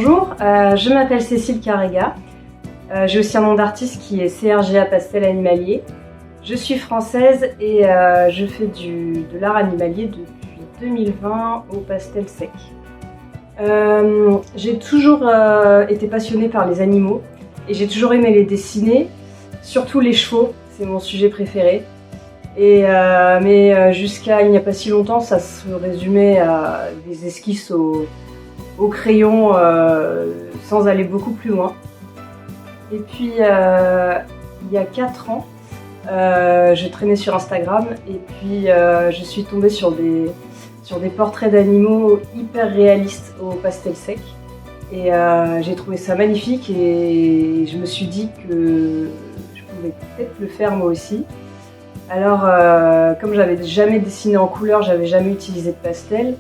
Bonjour, je m'appelle Cécile Carrega. J'ai aussi un nom d'artiste qui est CRGA Pastel Animalier. Je suis française et je fais de l'art animalier depuis 2020 au pastel sec. J'ai toujours été passionnée par les animaux et j'ai toujours aimé les dessiner, surtout les chevaux, c'est mon sujet préféré. Mais jusqu'à il n'y a pas si longtemps, ça se résumait à des esquisses au crayon sans aller beaucoup plus loin. Et puis il y a 4 ans, je traînais sur Instagram et puis je suis tombée sur des portraits d'animaux hyper réalistes au pastel sec. Et j'ai trouvé ça magnifique et je me suis dit que je pouvais peut-être le faire moi aussi. Alors, comme j'avais jamais dessiné en couleur, j'avais jamais utilisé de pastel,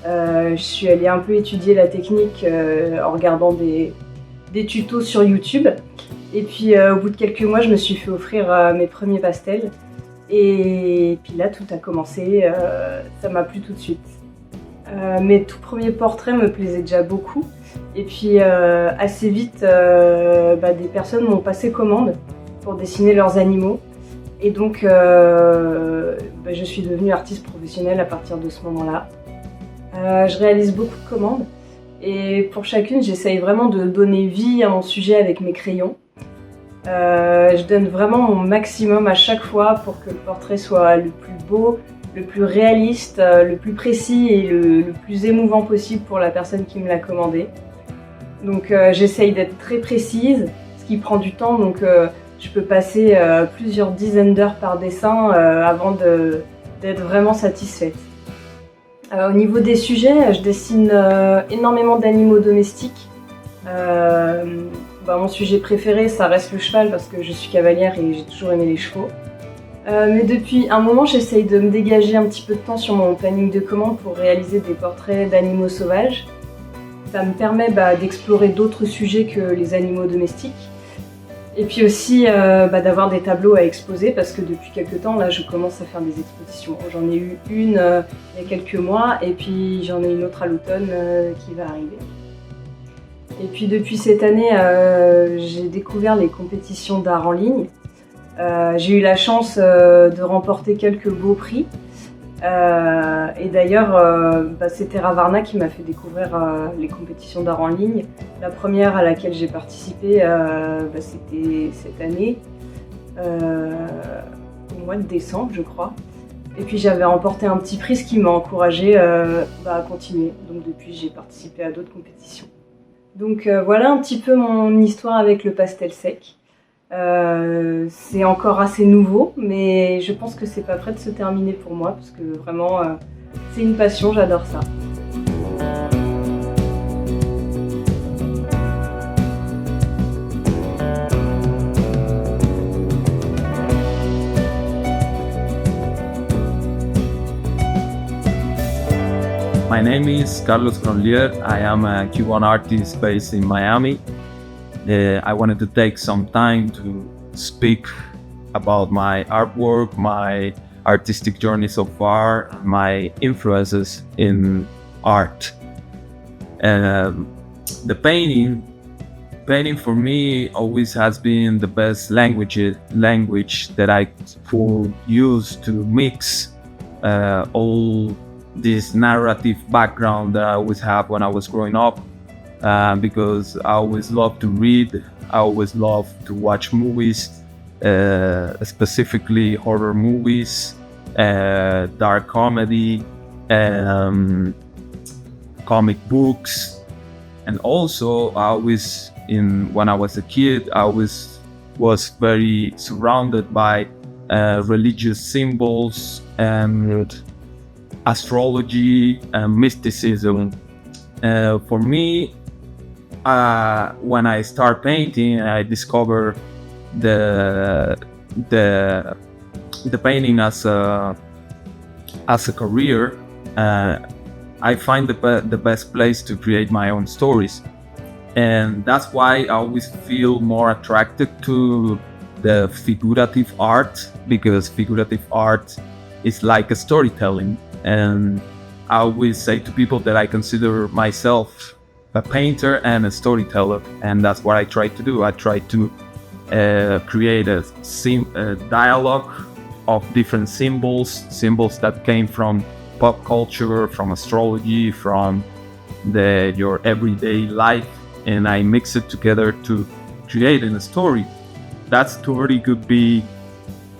je suis allée un peu étudier la technique en regardant des tutos sur YouTube. Et puis au bout de quelques mois, je me suis fait offrir mes premiers pastels. Et puis là, tout a commencé, ça m'a plu tout de suite. Mes tout premiers portraits me plaisaient déjà beaucoup. Et puis assez vite, des personnes m'ont passé commande pour dessiner leurs animaux. Et donc, je suis devenue artiste professionnelle à partir de ce moment-là. Je réalise beaucoup de commandes et pour chacune, j'essaye vraiment de donner vie à mon sujet avec mes crayons. Je donne vraiment mon maximum à chaque fois pour que le portrait soit le plus beau, le plus réaliste, le plus précis et le plus émouvant possible pour la personne qui me l'a commandé. Donc, j'essaye d'être très précise, ce qui prend du temps. Donc, je peux passer plusieurs dizaines d'heures par dessin avant d'être vraiment satisfaite. Au niveau des sujets, je dessine énormément d'animaux domestiques. Mon sujet préféré, ça reste le cheval parce que je suis cavalière et j'ai toujours aimé les chevaux. Mais depuis un moment, j'essaye de me dégager un petit peu de temps sur mon planning de commande pour réaliser des portraits d'animaux sauvages. Ça me permet d'explorer d'autres sujets que les animaux domestiques. Et puis aussi d'avoir des tableaux à exposer parce que depuis quelques temps, là, je commence à faire des expositions. J'en ai eu une il y a quelques mois et puis j'en ai une autre à l'automne qui va arriver. Et puis depuis cette année, j'ai découvert les compétitions d'art en ligne. J'ai eu la chance de remporter quelques beaux prix. Et d'ailleurs, c'est Terra Varna qui m'a fait découvrir les compétitions d'art en ligne. La première à laquelle j'ai participé, c'était cette année, au mois de décembre, je crois. Et puis j'avais remporté un petit prix, ce qui m'a encouragée à continuer. Donc depuis, j'ai participé à d'autres compétitions. Donc voilà un petit peu mon histoire avec le pastel sec. C'est encore assez nouveau, mais je pense que c'est pas prêt de se terminer pour moi parce que vraiment c'est une passion, j'adore ça. My name is Carlos Gronlier. I am a Cuban artist based in Miami. I wanted to take some time to speak about my artwork, my artistic journey so far, my influences in art. The painting for me always has been the best language that I could use to mix all this narrative background that I always have when I was growing up. Because I always loved to read, I always loved to watch movies, specifically horror movies, dark comedy, comic books, and also when I was a kid, I always was very surrounded by religious symbols and astrology and mysticism. For me, when I start painting, I discover the painting as a career. I find the best place to create my own stories, and that's why I always feel more attracted to the figurative art, because figurative art is like a storytelling. And I always say to people that I consider myself a painter and a storyteller, and that's what I try to do. I try to create a dialogue of different symbols that came from pop culture, from astrology, from your everyday life, and I mix it together to create a story. That story could be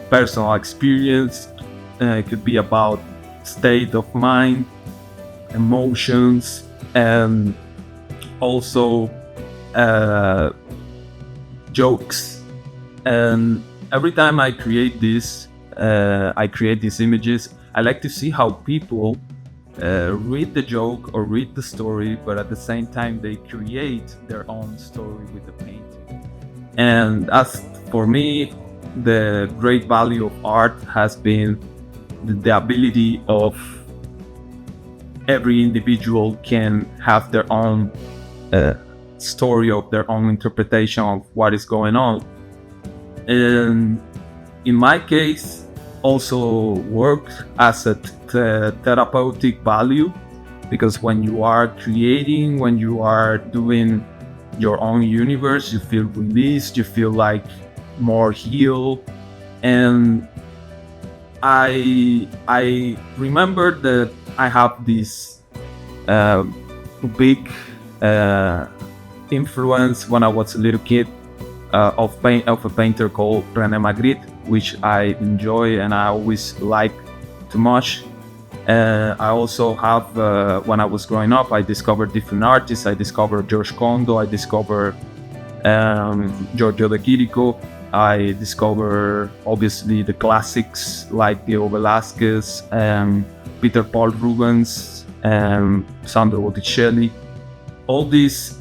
personal experience, it could be about state of mind, emotions, and also jokes. And every time I create these images, I like to see how people read the joke or read the story, but at the same time they create their own story with the painting. And that's, for me, the great value of art has been the ability of every individual can have their own story, of their own interpretation of what is going on. And in my case, also worked as a therapeutic value, because when you are creating, when you are doing your own universe, you feel released, you feel like more healed. And I remember that I have this big influence when I was a little kid of a painter called René Magritte, which I enjoy and I always like too much. I also have, when I was growing up, I discovered different artists. I discovered George Kondo, I discovered Giorgio de Chirico, I discovered obviously the classics like Diego Velázquez, Peter Paul Rubens, Sandro Botticelli. All these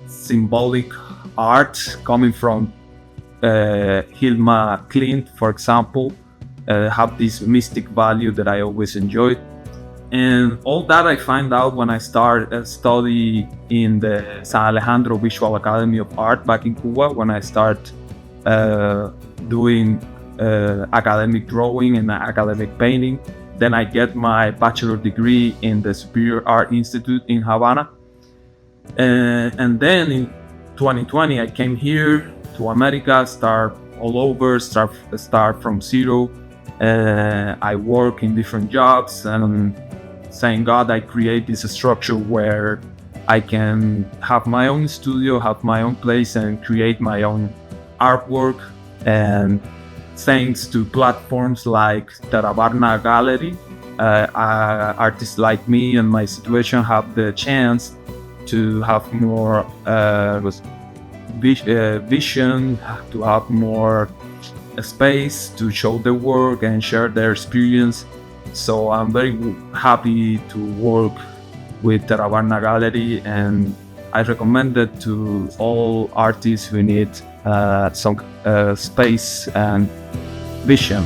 symbolic art coming from Hilma Klint, for example, have this mystic value that I always enjoyed. And all that I find out when I start study in the San Alejandro Visual Academy of Art back in Cuba, when I start doing academic drawing and academic painting. Then I get my bachelor degree in the Superior Art Institute in Havana. And then in 2020, I came here to America, start all over, start from zero. I work in different jobs, and thank God I create this structure where I can have my own studio, have my own place, and create my own artwork. And thanks to platforms like Terra Varna Gallery, artists like me and my situation have the chance to have more vision, to have more space to show their work and share their experience. So I'm very happy to work with Terra Varna Gallery, and I recommend it to all artists who need some space and vision.